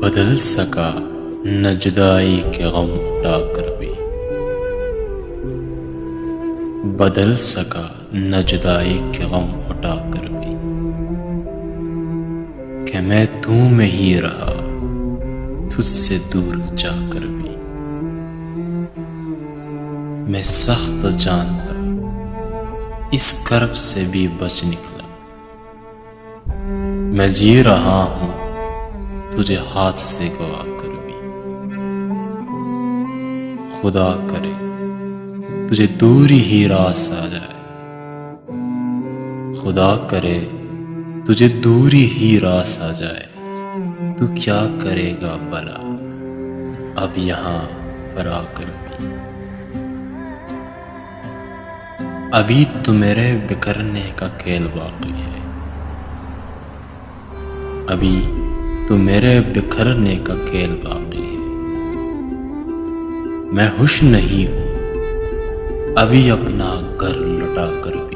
बदल सका न जुदाई के गम उठाकर भी, बदल सका न जुदाई के गम उठाकर भी, कि मैं तू में ही रहा तुझसे दूर जाकर भी। मैं सख्त जानता इस कर्ब से भी बच निकला, मैं जी रहा हूं तुझे हाथ से गवा कर भी। खुदा करे तुझे दूरी ही रास आ जाए, खुदा करे तुझे दूरी ही रास आ जाए। तू क्या करेगा भला अब यहां पर आकर भी। अभी तो मेरे बिखरने का खेल बाकी है, अभी तो मेरे बिखरने का खेल बाकी है। मैं खुश नहीं हूं अभी अपना घर लौटा कर भी।